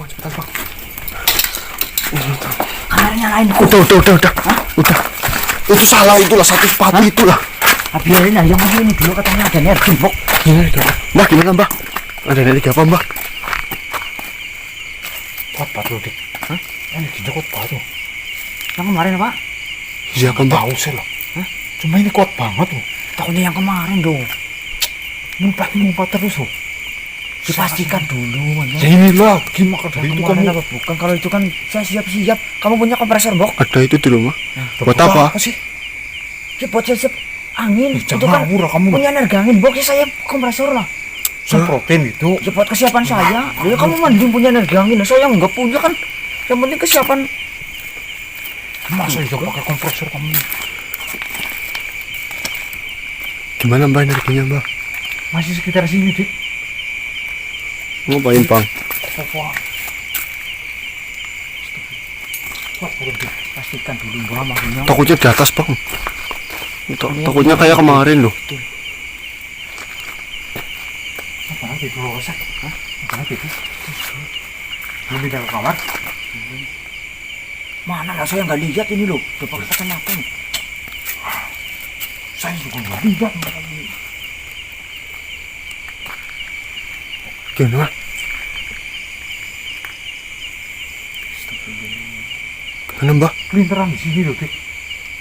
cepetan Bang. Kameranya lain. Udah. Udah. Itu salah, itulah satu sepatu itulah. Biarin lah, yang ini dulu katanya ada energi, Bok. Mbak, gimana Mbak? Ada energi apa Mbak? Kuat banget loh, Dik. Hah? Energinya kuat banget loh. Yang kemarin apa? Iya kan Mbak? Tahu sih loh. Hah? Cuma ini kuat banget loh. Takutnya yang kemarin dong. Ngumpat terus loh. Dipastikan dulu. Ya inilah, gimana dari itu kamu? Apa? Bukan, kalau itu kan saya siap-siap. Kamu punya kompresor, Bok? Ada itu di rumah. Buat apa? sih? Ya buat siap angin. Jangan Itu kan ngawur lah kamu. punya energi angin, Bok. Ya saya kompresor lah. Semprotin itu. Ya buat kesiapan saya. Ya kamu mending punya energi angin. Saya nggak punya kan. Yang penting kesiapan. Masa iya pakai kompresor kamu? Gimana Mbak energinya Mbak? Masih sekitar sini, Dik. Ngapain Bang? Apa? Kuat banget, Dik. Pastikan dulu, Bang. Makanya. Takutnya di atas Bang. Takutnya kayak kemarin loh. Apa lagi itu loh, Sak? Hah? Apa lagi itu? Belum pindah ke kamar? Mana lah, saya nggak lihat ini loh. Udah pakai kacamata. Saya juga nggak lihat. Gimana? Gimana Mbak? Kelinteran di sini loh, Dik.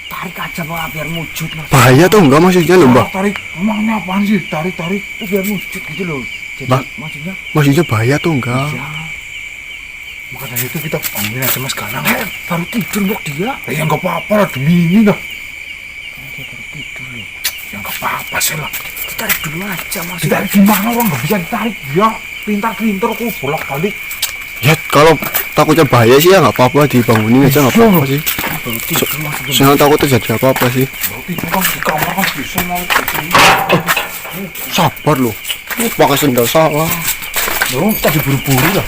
Tarik aja, Pak, biar wujud, Mas. Bahaya tuh enggak maksudnya loh Mbak? Tarik, emangnya apaan sih? Tarik. Itu biar wujud gitu loh. Jadi Mbak? maksudnya Bahaya tuh enggak? ya. Maka dari itu kita panggilin aja Mas Ganang. Baru tidur, Bok, dia. Ya nggak apa-apa lah, demi ini lah. Dia baru tidur loh. Ya nggak apa-apa sih lah. Ditarik dulu aja, Mas. Ditarik gimana, orang nggak bisa ditarik. Dia pintar-pintar kok bolak-balik. Ya kalau takutnya bahaya sih ya nggak apa-apa, dibangunin aja nggak apa-apa sih. Baru tidur, maksudnya. Saya takut terjadi apa-apa sih. Berarti itu kan di kamar kan bisa mau ke sini. Sabar loh. Pakai sendal salah. Loh, tadi buru-buru lah.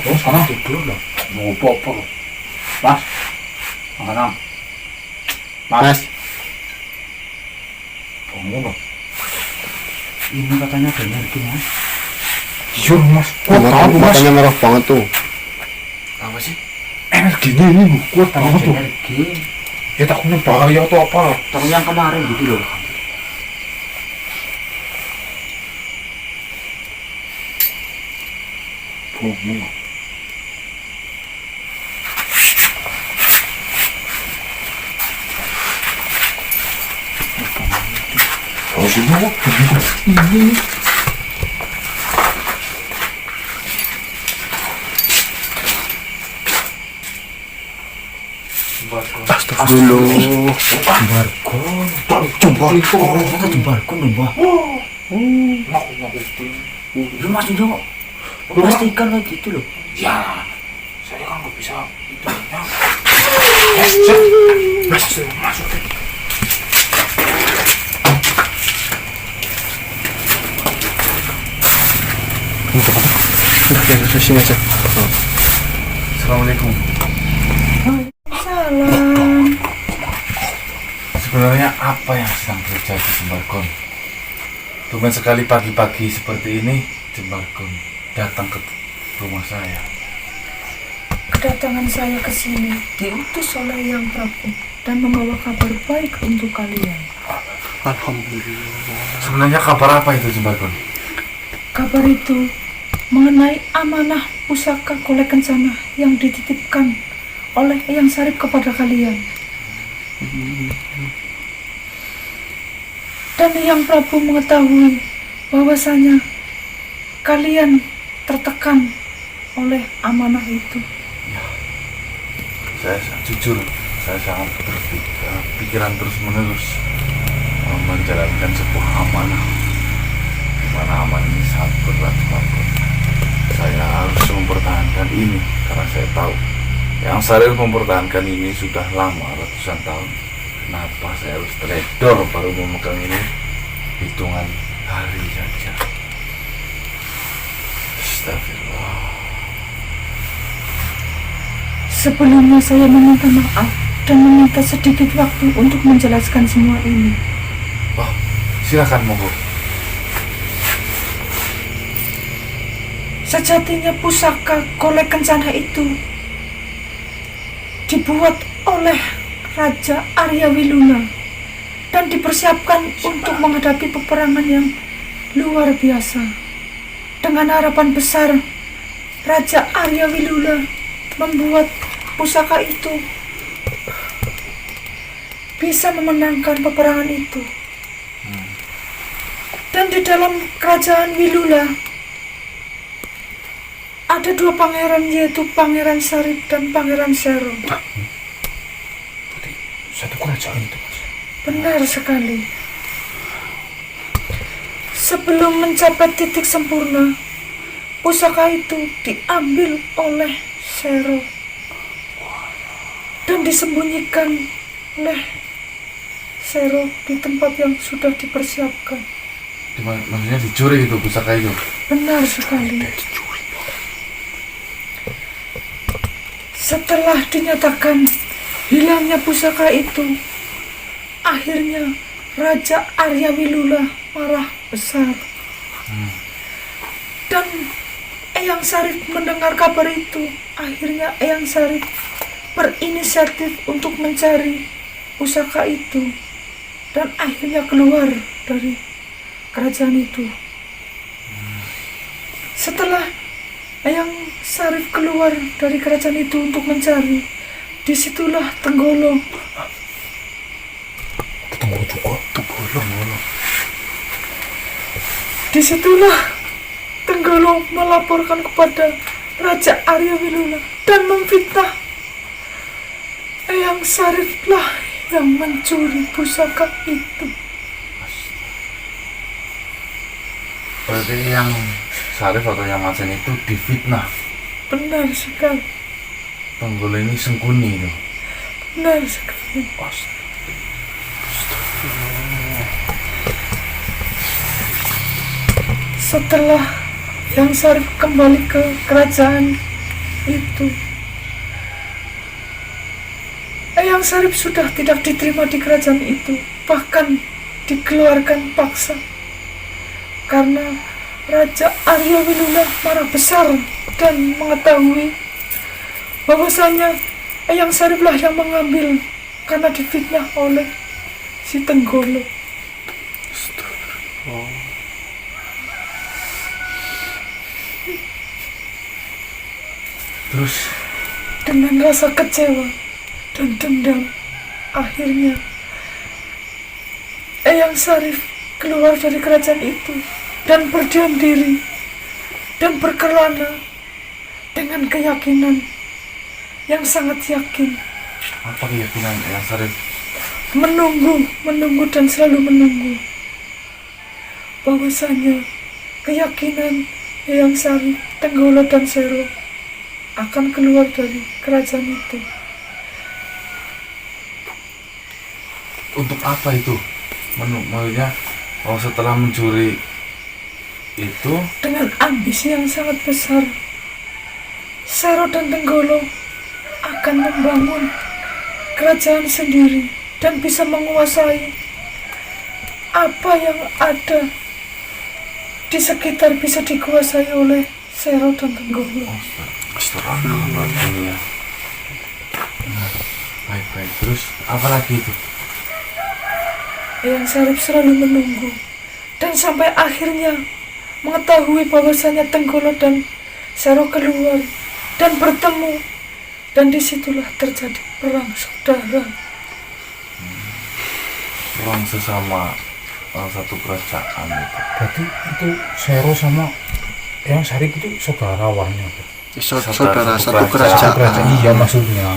Oh, sana tidur lah. Mau apa-apa loh. Mas, mana? Mas, Bangun loh. Ini katanya ada energi, Mas. Iya Mas, kuat banget Mas. matanya merah banget tuh. Apa sih? Energinya ini loh, kuat banget tuh. Energi. Ya takutnya bahaya atau apa lah. Tahu yang kemarin gitu loh. Bangun loh. Oh, sini kok ini. Astagfirullah. Jembarkon. Ternyata jembarkon loh, Mbak. Lu maksudnya pastikan kayak gitu loh. Ya, saya kan nggak bisa itu ya. Masuk. Udah, sini aja. Assalamualaikum. Salam. Sebenarnya apa yang sedang terjadi Jembarkon? Tumben sekali pagi-pagi seperti ini Jembarkon datang ke rumah saya. Kedatangan saya ke sini diutus oleh Yang Prabu dan membawa kabar baik untuk kalian. Alhamdulillah. Sebenarnya kabar apa itu Jembarkon? Kabar itu mengenai amanah pusaka Kolek Kencana yang dititipkan oleh Eyang Sarip kepada kalian. Dan Yang Prabu mengetahui bahwasanya kalian tertekan oleh amanah itu. Saya jujur, saya sangat berpikiran terus-menerus menjalankan sebuah amanah. Dimana amanah ini sangat berat Jembarkon. Saya harus mempertahankan ini karena saya tahu Yang Saril mempertahankan ini sudah lama, ratusan tahun. Kenapa saya harus teledor baru memegang ini hitungan hari saja? Astagfirullah. Sebelumnya saya meminta maaf dan meminta sedikit waktu untuk menjelaskan semua ini. Silakan monggo. Sejatinya pusaka Golek Kencana itu dibuat oleh Raja Arya Wilula dan dipersiapkan untuk menghadapi peperangan yang luar biasa. Dengan harapan besar, Raja Arya Wilula membuat pusaka itu bisa memenangkan peperangan itu. Dan di dalam kerajaan Wilula ada 2 pangeran, yaitu Pangeran Sarip dan Pangeran Sero. Berarti satu kerajaan itu, Mas. Benar sekali. Sebelum mencapai titik sempurna, pusaka itu diambil oleh Sero dan disembunyikan oleh Sero di tempat yang sudah dipersiapkan. Maksudnya dicuri itu pusaka itu. Benar sekali. Setelah dinyatakan hilangnya pusaka itu, akhirnya Raja Arya Wilula marah besar. Dan Eyang Sarip mendengar kabar itu. Akhirnya Eyang Sarip berinisiatif untuk mencari pusaka itu, dan akhirnya keluar dari kerajaan itu. Setelah Eyang Sarip keluar dari kerajaan itu untuk mencari, disitulah Tenggolo. Tenggolo juga. Tenggolo. Disitulah Tenggolo melaporkan kepada Raja Arya Wilula dan memfitnah Eyang Sarip lah yang mencuri pusaka itu. Berarti yang Sarif atau yang Macan itu difitnah. Benar sekali. Tenggolo ini sengkuni itu. Benar sekali. Setelah Eyang Sarip kembali ke kerajaan itu, Eyang Sarip sudah tidak diterima di kerajaan itu, bahkan dikeluarkan paksa. Karena Raja Arya Wilula marah besar dan mengetahui bahwasanya Eyang Sariplah yang mengambil karena difitnah oleh si Tenggolo. Terus Dengan rasa kecewa dan dendam, akhirnya Eyang Sarip keluar dari kerajaan itu dan berdiam diri dan berkelana dengan keyakinan yang sangat yakin. apa keyakinan yang Sarif? Menunggu dan selalu menunggu. Bahwasanya keyakinan Eyang Sarip, Tenggolo dan Sero akan keluar dari kerajaan itu. Untuk apa itu? Maksudnya, setelah mencuri itu Dengan ambisi yang sangat besar, Sero dan Tenggolo akan membangun kerajaan sendiri dan bisa menguasai apa yang ada di sekitar, bisa dikuasai oleh Sero dan Tenggolo. Astagfirullahaladzim ya. Baik. Terus apa lagi itu? Eyang Sarip selalu menunggu dan sampai akhirnya mengetahui bahwasanya Tenggolo dan Sero keluar dan bertemu, dan disitulah terjadi perang saudara. Perang sesama satu kerajaan itu. Berarti itu Sero sama Eyang Sarip itu saudarawannya. Saudara satu satu kerajaan. kerajaan. Iya maksudnya.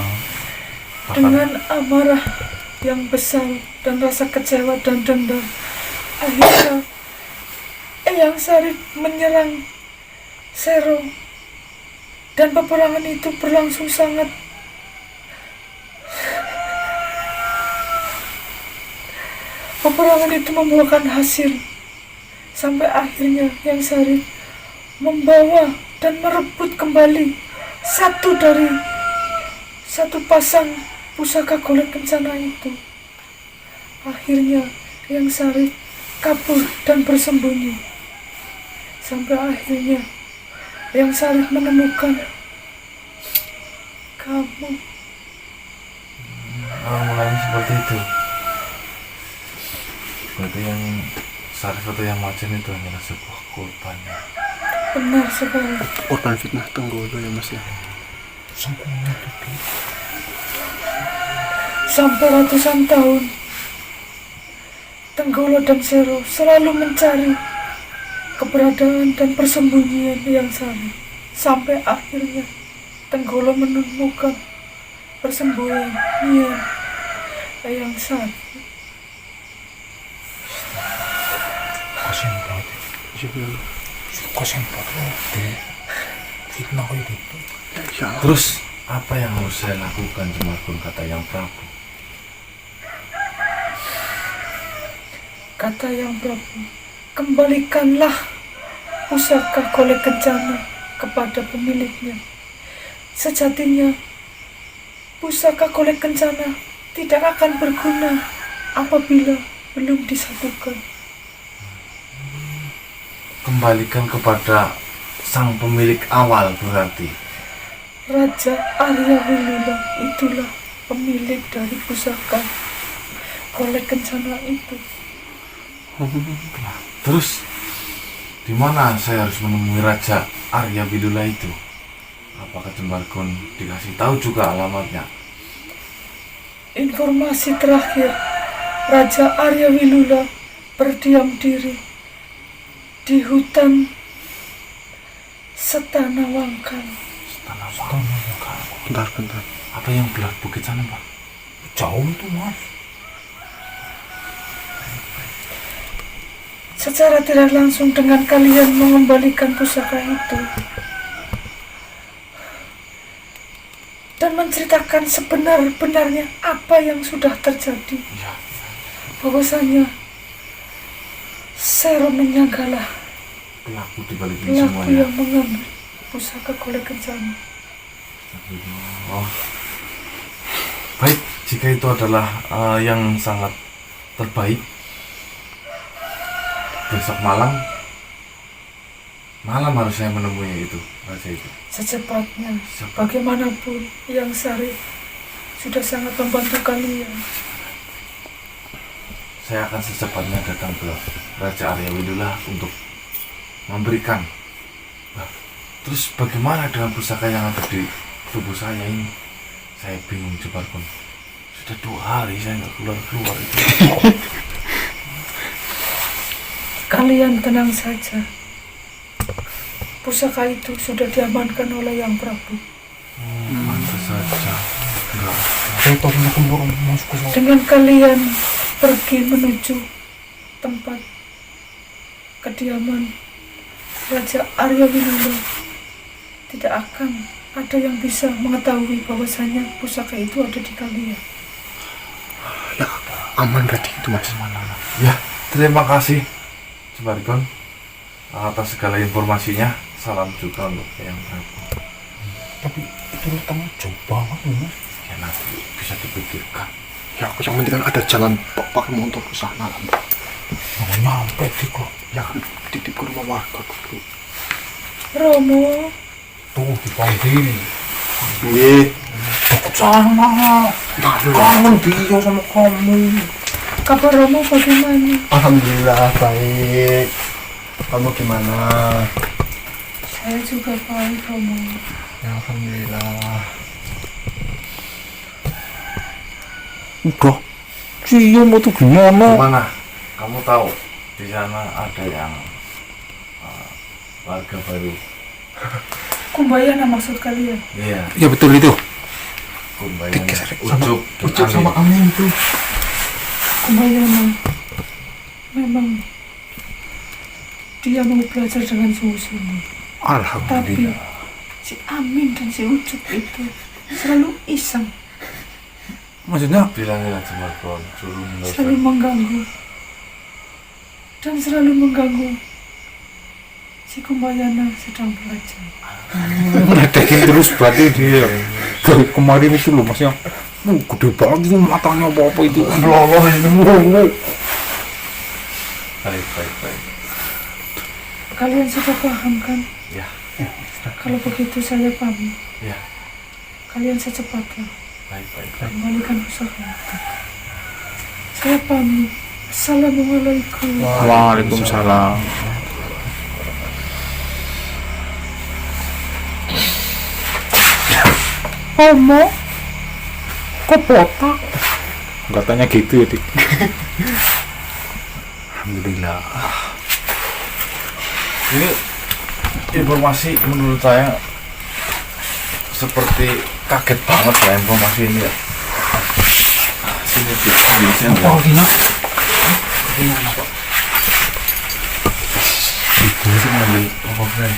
Dengan amarah yang besar dan rasa kecewa dan dendam, akhirnya Eyang Sarip menyerang Sero, dan peperangan itu berlangsung sangat peperangan itu membuahkan hasil sampai akhirnya Eyang Sarip membawa dan merebut kembali satu pasang pusaka Golek Kencana itu. Akhirnya Eyang Sarip kabur dan bersembunyi. Sampai akhirnya Eyang Sarip menemukan kamu. Mulanya seperti itu. Berarti yang Sarif atau yang Macan itu hanyalah sebuah korban. Benar sekali. Korban fitnah Tenggolo ya Mas ya. Sempurna itu. Sampai ratusan tahun Tenggolo dan Sero selalu mencari keberadaan dan persembunyian Eyang Sarip. Sampai akhirnya Tenggolo menemukan persembunyian Eyang Sarip. Kasihan banget. Kasihan banget. Fitnah itu. Ya, Terus apa yang harus saya lakukan Jemarkun, kata Yang Prabu? Kata Yang Prabu, kembalikanlah pusaka Kolek Kencana kepada pemiliknya. Sejatinya pusaka Kolek Kencana tidak akan berguna apabila belum disatukan. Kembalikan kepada sang pemilik awal berarti. Raja Arya Wilula itulah pemilik dari pusaka Kolek Kencana itu. Terus di mana saya harus menemui Raja Arya Wilula itu? Apakah Jemarkun dikasih tahu juga alamatnya? Informasi terakhir, Raja Arya Wilula berdiam diri di hutan Setana Wangkal. bentar. Apa yang belah bukit sana, Pak? Jauh itu Mas. Secara tidak langsung dengan kalian mengembalikan pusaka itu dan menceritakan sebenar-benarnya apa yang sudah terjadi. Ya. Bahwasanya Sero menyangkalah Pelaku di balik ini pelaku semuanya. yang mengambil pusaka Kolek Kencana. Oh. Baik, jika itu adalah yang sangat terbaik, besok malam harus saya menemui itu, raja itu. Secepatnya, bagaimanapun Yang Sarip sudah sangat membantu kalian. Saya akan secepatnya datang ke Raja Arya Wilula untuk memberikan. Nah, terus bagaimana dengan pusaka yang ada di tubuh saya ini? Saya bingung, Jemarkun. Sudah 2 hari saya nggak keluar itu. Kalian tenang saja. Pusaka itu sudah diamankan oleh Yang Prabu. Pantas saja. Enggak. Saya tahu aku mau masuk ke sana. Dengan kalian pergi menuju tempat kediaman Raja Arya Wilula, tidak akan ada yang bisa mengetahui bahwasanya pusaka itu ada di kalian. Ya, aman berarti itu Mas. Ya, terima kasih Jemarkun atas segala informasinya. Salam juga untuk Yang Prabu. Tapi itu letaknya jauh banget Mas. Ya nanti bisa dipikirkan. Ya, aku yang penting kan ada jalan pakai motor ke sana. Nggak nyampe sih kok. Ya kan titip ke rumah warga dulu. Romo, Tuh dipanggil. Iya. Aku sana. Kangen dia sama kamu. kabar Romo bagaimana? Alhamdulillah baik. Kamu gimana? Saya juga baik, Romo. Ya, alhamdulillah. Udah. Cium itu gimana? Gimana? Kamu tahu di sana ada yang warga baru. Kumbayana maksud kalian? Iya, Ya betul itu. kumbayanya Ucup Ucup sama Amin tuh. Kumbayana memang dia mau belajar dengan sungguh-sungguh. Tapi Alhamdulillah. si Amin dan si Ucup itu selalu iseng, Maksudnya Bilangin aja Jemarkun, selalu mengganggu dan selalu mengganggu si Kumbayana sedang belajar. ngedekin terus berarti dia. Kemarin itu loh Mas yang gede banget itu matanya apa-apa itu. Loloh ini. Baik. Kalian sudah paham kan? Ya. Kalau begitu saya pamit. Ya. Kalian secepatnya Baik. kembalikan pusaka itu. Saya pamit. Assalamualaikum. Waalaikumsalam. Homo kok botak? Katanya gitu ya, Dik. Alhamdulillah. Ini informasi menurut saya seperti kaget banget ya informasi ini ya. Sini Dik, sini. Oh, gini. Itu sih ngambil apa friend?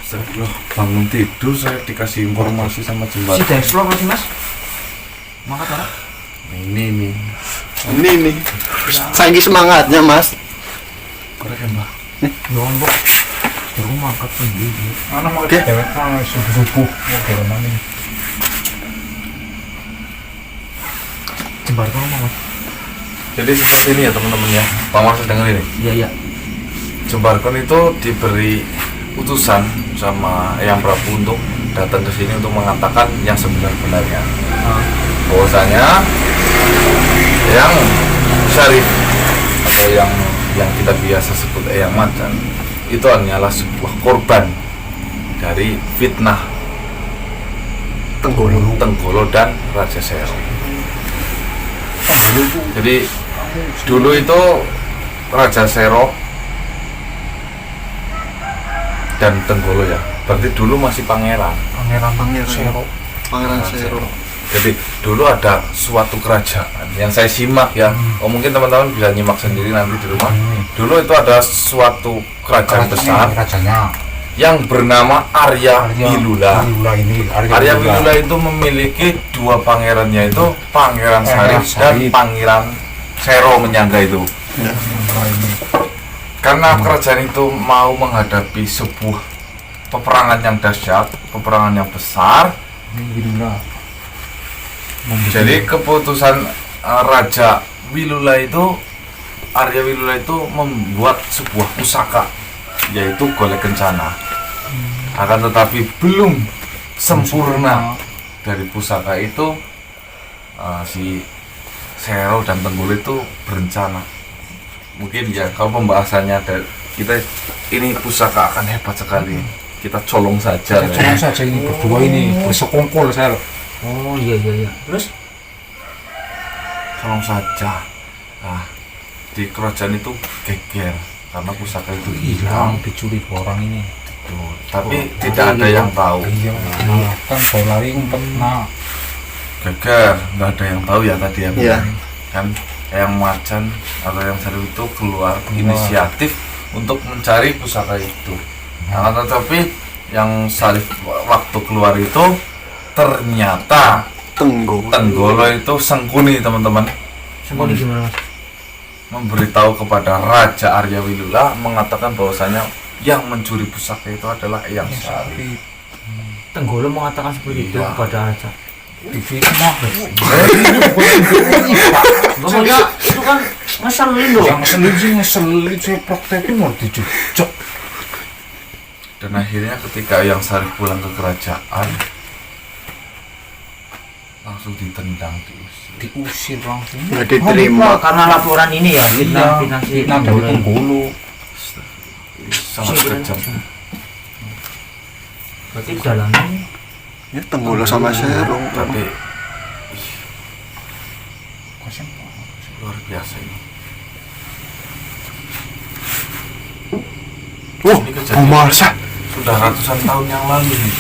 Astagfirullah, bangun tidur saya dikasih informasi sama Si jembatan. Deslo apa sih mas? Mangkat mana? Ini Ini nih. Saiki semangatnya, Mas. korek ya mbak. Lombok. Terus mangkat tinggi. Anak mau Oke. dewek subuh-subuh mau berenang ini. Jembar kamu mas? Jadi seperti ini ya teman-teman ya. Pak Mas dengar ini. Iya. Jembarkon itu diberi utusan sama Eyang Prabu untuk datang ke sini untuk mengatakan yang sebenar-benarnya. Bahwasanya yang Syarif atau yang kita biasa sebut Eyang Macan itu hanyalah sebuah korban dari fitnah Tenggolo dan Raja Sero. Jadi dulu itu Raja Sero dan Tenggolo ya. Berarti dulu masih pangeran. Pangeran Sero. Jadi dulu ada suatu kerajaan yang saya simak ya. Oh mungkin teman-teman bisa nyimak sendiri nanti di rumah. Dulu itu ada suatu kerajaan besar Rajanya yang bernama Arya Wilula. Arya Wilula. Wilula itu memiliki dua pangerannya, itu Pangeran Sarif dan Pangeran Sero menyangga itu. Karena kerajaan itu mau menghadapi sebuah peperangan yang dahsyat, peperangan yang besar. Jadi keputusan Raja Wilula itu, Arya Wilula itu membuat sebuah pusaka, yaitu Golek Kencana. Akan tetapi belum sempurna dari pusaka itu, si Sero dan Tenggolo itu berencana. Mungkin ya kalau pembahasannya ada kita ini pusaka akan hebat sekali. Kita colong saja. Colong saja ini berdua ini bersekongkol saya. Oh iya. Terus? Colong saja. Nah, di kerajaan itu geger karena pusaka itu Hilang dicuri dua orang ini. Tuh, tapi tidak ada yang tahu. Iya. Nah, kan kau lari umpet. Nah, Geger, nggak ada yang tahu ya tadi ya. Iya. Kan Eyang Macan atau Eyang Sarif itu keluar inisiatif untuk mencari pusaka itu. Nah, tetapi yang Sarif waktu keluar itu ternyata Tenggolo itu sengkuni teman-teman. Sembunyi gimana mas? Memberitahu kepada Raja Arya Wilula mengatakan bahwasanya yang mencuri pusaka itu adalah Eyang Sarif. Tenggolo mengatakan seperti itu Iya. kepada Raja. difitnah. Ngomongnya itu kan ngeselin loh. Yang ngeselin saya praktekin mau dicocok. Dan akhirnya ketika Eyang Sarif pulang ke kerajaan, langsung ditendang, Diusir langsung. Nggak diterima. Karena laporan ini ya, fitnah si Fitnah dari Tenggolo. sangat kejam. Berarti dalamnya Ya Tenggolo sama Sero. Tapi Kasian. luar biasa ini. Wah, Ini kejadian Bumarsa. sudah ratusan tahun yang lalu nih.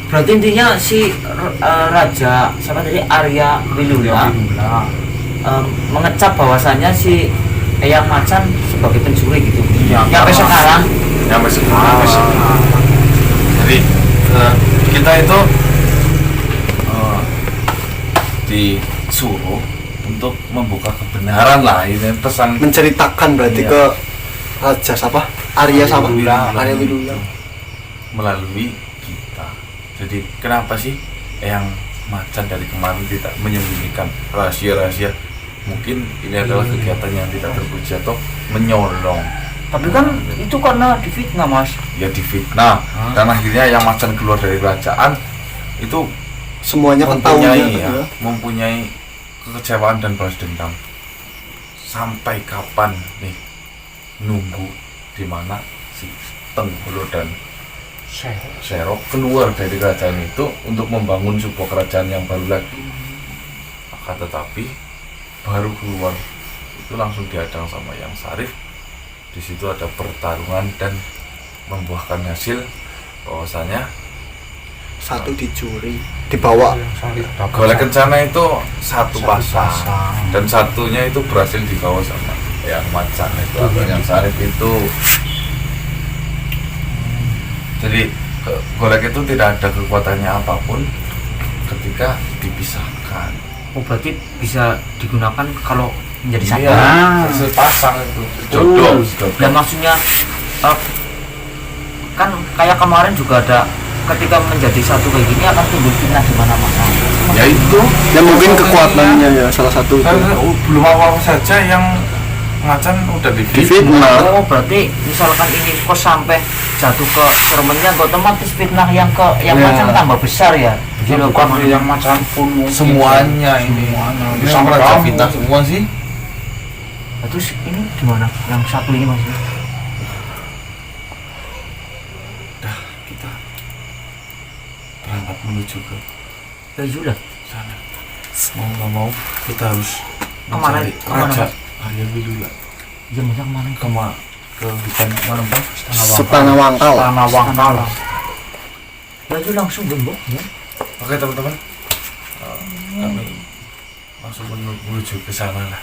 berarti intinya si Raja siapa tadi Arya Wilula mengecap bahwasannya si Eyang Macan sebagai pencuri gitu. Iya, Sampai karena- sekarang Sampai sekarang. Jadi kita itu disuruh untuk membuka kebenaran lah, ini pesan Menceritakan berarti Iya. ke Raja siapa? Arya sama Wilula. Arya Wilula. melalui kita. Jadi kenapa sih Eyang Macan dari kemarin tidak menyembunyikan rahasia-rahasia mungkin ini adalah kegiatan yang tidak terpuji atau menyolong. Tapi kan itu karena difitnah, Mas. Ya difitnah, dan akhirnya yang macan keluar dari kerajaan itu Semuanya kan tahu mempunyai kekecewaan dan balas dendam. Sampai kapan nih nunggu di mana si Tenggulo dan Sherok keluar dari kerajaan itu untuk membangun sebuah kerajaan yang baru lagi. Akan tetapi baru keluar itu langsung dihadang sama Yang Sarif. Di situ ada pertarungan dan membuahkan hasil bahwasanya satu dicuri, dibawa. Golek Kencana itu satu pasang dan satunya itu berhasil dibawa sama Yang Macan itu atau Yang Sarif itu. Jadi golek itu tidak ada kekuatannya apapun ketika dipisahkan. Oh, berarti bisa digunakan kalau menjadi satu. Iya, hasil pasang itu jodoh. Dan maksudnya kan kayak kemarin juga ada ketika menjadi satu kayak gini akan timbul fitnah di mana-mana. Ya itu. Ya mungkin kekuatannya ya salah satu itu. Karena belum apa-apa saja yang Macan udah Difitnah. Oh, berarti misalkan ini kok sampai jatuh ke sermennya, otomatis fitnah yang Macan tambah besar ya. Jadi bukan yang Macan pun mungkin. semuanya ini. Ini Sampai raja kamu. fitnah semua sih. Nah, terus ini gimana? Yang satu ini Mas? Kita berangkat menuju ke Ya sudah. sana. Mau nggak mau kita harus Kemana? mencari Kemana, Raja Mas? Arya Wilula. Ya Mas, kemana? Ke hutan mana Bang? Setana Wangkal. Tanah Wangkal. Ya itu langsung gembok ya. Oke teman-teman, kami langsung menuju ke sana lah.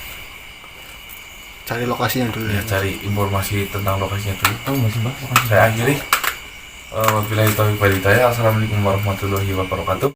Cari lokasinya dulu Ya, ya. cari informasi tentang lokasinya dulu. Tahu nggak sih Mbak? Saya akhiri. Wabillahi taufiq wal hidayah. Assalamualaikum warahmatullahi wabarakatuh.